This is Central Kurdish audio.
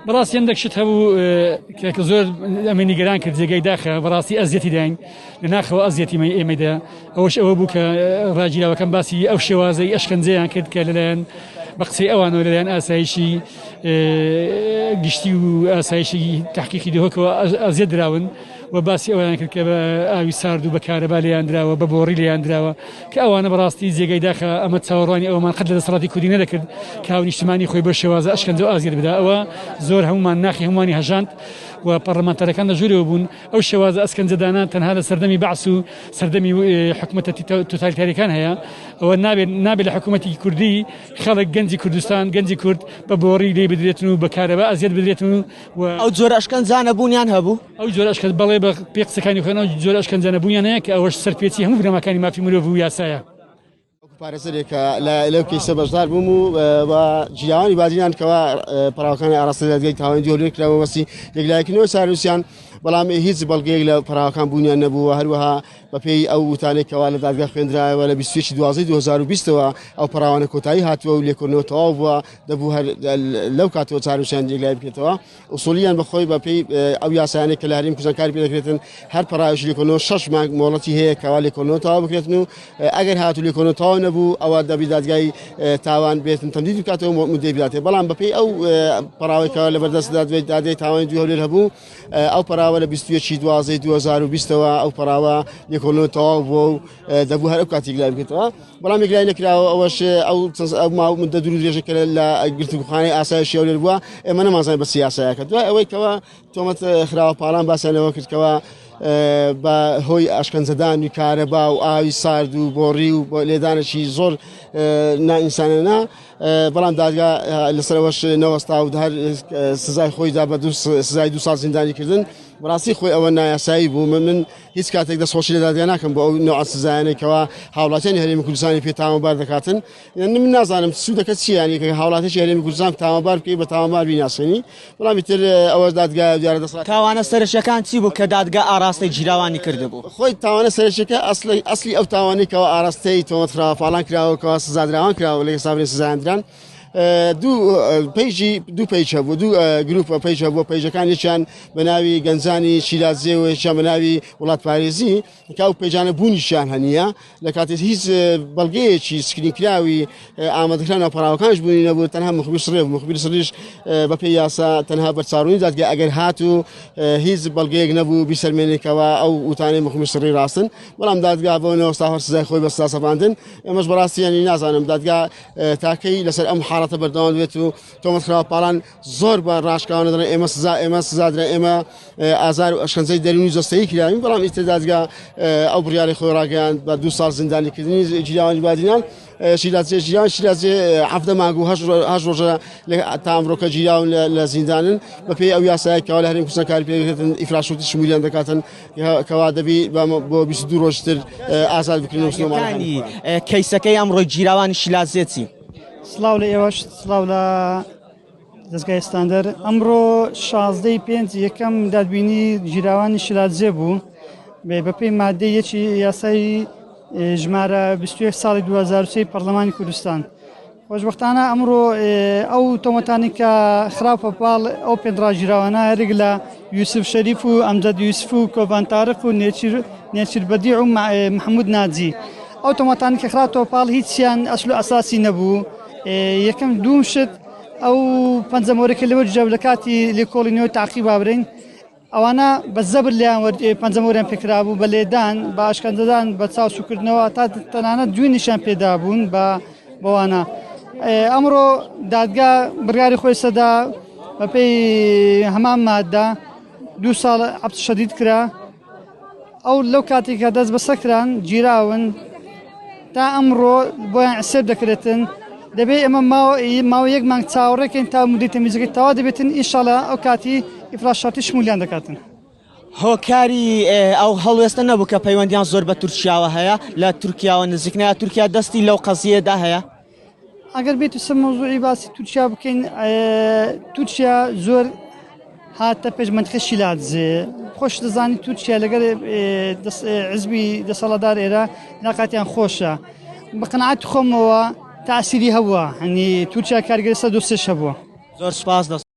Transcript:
بەڕاستی هەندێک شت هەبوو کە زۆر ئەمە نیگەران کرد جێگەی داخە بەڕاستی ئەزیەتی داین لە ناخەوە ئەزیەتی ئێمەدا ئەوەش ئەوە بوو کە ڕاگیراوەکەم باسی ئەو شێوازەی ئەشکەنجەیان کرد کە لەلایەن بە قسەی ئەوانەوە لەلایەن ئاسایشی گشتی و ئاسایشی تحقیقی دهۆکەوە ئەزیەت دراون و باسی ئەویان کرد کە بە ئاوی سارد و بە کارەبا لێیان درراوە بە بۆڕی لێیان درراوە کە ئەوانە بەڕاستی جێگەی داخە ئەمە چاوەڕوانی ئەومان قەت لە دەسەڵاتی کوردی نەدەکرد کە هاو نیشتمانی خۆی بە شێوازە ئەشکەنجە و ئازیەت بدا ئەوە زۆر هەمومان ناخی هەمووانی هەژاند و پەرلەمانتەرەکان لەژوورەوە بوون ئەو شێوازە ئەسکەنجەدانان تەنها لە سەردەمی بەعس و سەردەمی حکومەتە توتالیتاریەکان هەیە ئەوە نابێت لە حکوومەتی کوردی خەڵک گەنجی کوردستان گەنجی کورد بە بۆڕی لێ بدرێتن و بە کارەبا ئەزیەت بدرێتن و ئەو جۆرە ئەشکەنجانە بوونیان هەبوو ئەو جۆرە ئەشکەنج بەڵێ بە پێ قسەکانی خۆیانەوە جۆرە ئەشکەنجانە بوونیان هەیە کە ئەوەش سەرپێچی هەموو بنەماکانی مافی مرۆڤ و یاسایە پارێزەرێکە لەو کەیسە بەشدار بووم و بە جیاوانی بازیان کەوا پەراوەکانی ئاراستە دەرگای تاوانی جۆرێک کراوە وەسی یەکلایەکردنەوەی ساروسیان بەڵام هیچ بەڵگەیەک لە پەراوەکان بوونیان نەبووە هەروەها بەپێی ئەو وتانێکەوە لە دادگا خوێندرایەوە لە 22 دوازدەی 2020ەوە ئەو پەراوانە کۆتایی هاتووە و لێکۆڵینەوە تەواو بووە دەبوو هەر لەو کاتەوە چاروسیان یەکلای بکرێتەوە ئوسولیان بەخۆی بەپێی ئەو یاسایانێک کە لە هەرێمی کوردستان کاری پێ دەکرێتن هەر پەراوێکی لێکۆڵینەوە 6 مانگ مۆڵەتی هەیە کەوا لێکۆڵینەوە تەواو بکرێتن و ئەگەر هاتوو لێکۆڵینەوە تەواو نەبوو ئەوە دەبی دادگای تاوان بێتن تەمدید بکاتەوە مودەی بداتێ بەڵام بەپێی ئەو پەراوێکەوە لە بەردەست دادگای تاوانی دوو هەولێر هەبوو ئەو پەراوە لە 21 دوازدەی 2020ەوە ئەو پەراوە لێکۆڵینەوە تەواو بووە و دەبوو هەر ئەو کاتی یەکلای بکرێتەوە بەڵام یەکلای نەکراوە ئەوەش ئەو ماوە مدە دوور درێژێکە لە گرتوخانەی ئاسایشی هەولێر بووە ئێمە نەمانزانین بە سیاسایەکە دوای ئەوەی کەوە تۆمەت خراوە پاڵان باسییانەوە کردکەوە بە هۆی ئاشکەنجەدانی کارەبا و ئاوی سارد و بۆڕی و لێدانێکی زۆر نائینسانانە بەڵام دادگا لەسەرەوەش نەوەستا و هەر سزای خۆی دا بە سزای 2 ساڵ زیندانیکردن بەڕاستی خۆی ئەوە نایاسایی بوو من هیچ کاتێک دەستخۆشی لە دادگا ناکەم بۆ ئەو نوع سزایانێکەوە هاوڵاتیانی هەرێمی کوردستانی پێ تاوانبار دەکاتن من نازانم سوودەکە چییانی کە هاوڵاتیانی هەرێمی کوردستان تاوانبار بکەی بە تاوانبار بیناسێنی بەڵام تر ئەوە دادگا دیارە دەسڵات تاوانە سەرشەکان چی بوو کە دادگا ئاراستی جیراوانی کردبوو خۆی تاوانە سەرشەکە ئەسلی ئەو تاوانێکەوە ئاراستەی تۆمەت خراوەپاڵان کراوەکەوە سزادراوان کراوە لە حسابی سزایاندران دوو پیج هەبوو دوو گروپ پیج هەبووە پیجەکان یەکیان بە ناوی گەنجانی شیرازێ و یەکیان بە ناوی وڵات پارێزی کە ئەو پیجانە بوونیشیان هەنیە لە کاتێک هیچ بەڵگەیەکی سکرینکراوی ئامادەکراوە پەراوەکانش بوونی نەبوو تەنها مخبیر سڕێ مخبیر سڕیش بەپێی یاسا تەنها بەرچاڕوونی دادگا ئەگەر هاتوو هیچ بەڵگەیەک نەبوو بیسەرمێنێکەوە ئەو وتانەی مخبیر سڕی ڕاستن بەڵام دادگا بۆنەوە ساهر سزای خۆی بە سەپاندن ئەمەش بەڕاستیانی نازانم دادگا تاکەی لەسەر ئەم حاڵەتە بەردەوام بێت و تۆمەت خراوەپاڵان زۆر بە ڕاشکاوانە دەڵێن ئێمە سزادرا ئێمە ئازار و ئەشکەنجەی دەرونی جۆستایی کراوین بەڵام ئیتر دادگا ئەو بڕیاری خۆی ڕاگەیاند بە 2 ساڵ زیندانیکردنی جیراوانی بادینان شیرازێ هەفتە مانگ و هەشت ڕۆژە تا ئەمڕۆکە جیراون لە زیندانن بەپێی ئەو یاسایەکەوە لە هەرێمی کوردستان کاری پێ دەکرێتن ئیفراشوتی شمولیان دەکاتن کەوا دەبی بۆ 22 ڕۆژتر ئازاد بکرێن و سنوورمانی کەیسەکەی ئەمڕۆی جیراوانی شیرازێتی سلااو لە ئێوەش سلااو لە دەستگای ستاندەر ئەمڕۆ 16 پێنج یەکەم دادبینی جیراوانی شیرازێ بوو بەپێی مادەی یەکی یاسای ژمارە 21 ساڵی 2023 پەرلەمانی کوردستان خۆشبەختانە ئەمڕۆ ئەو تۆمەتانی کە خراپەپاڵ ئەو پێنراژیراوانە هەرێک لە یوسف شەریف و ئەمجەد یوسف و کۆڤان تارق و نێچیر بەدیع و محەمود ناجی ئەو تۆمەتانی کە خراپەپاڵ هیچیان ئەسل و ئەساسی نەبوو یەکەم دووم شت ئەو پەنجەمۆرەکە لەوە جەب لە کاتی لێکۆڵینەوەی تاقیب بابرین ئەوانە بە زەبر لیان پەنجەمۆریان پێکرابوو بە لێدان بە ئاشکەنجەدان بە چاو سوکردنەوە تا تەنانەت دوێنیشان پێدا بوون بەوانە ئەمڕۆ دادگا بڕیاری خۆی سەدا بەپێی هەمان مادە 2 ساڵ حەبس شەدید کرا ئەو لەو کاتێکە دەست بەسەکران گیراون تا ئەمڕۆ بۆیان ئەسێر دەکرێتن دەبێت ئەمە ماوە یەک مانگ چاوەڕێکین تا مودەی تەمیزەکەی تەواو دەبێتن ئینشاڵڵا ئەو کاتی ئیفراشاتی شمولیان دەکاتن هۆکاری ئەو هەڵوێستە نەبوو کە پەیوەندیان زۆر بە تورکیاوە هەیە لە تورکیاوە نزیکنەیە تورکیا دەستی لەو قەزیەدا هەیە ئەگەر بێت سەر مەوزوعی باسی تورکیا بکەین تورکیا زۆر هاتە پێشمەندخە شیلاتزێ خۆش دەزانی تورکیا لەگەر حزبی دەسەڵاتدار ئێرە علاقاتیان خۆشە بە قەناعەتی خۆمەوە تاسیری هەبووە هەنی تورکیا کارگەری 123 هەبووە زۆر سپاس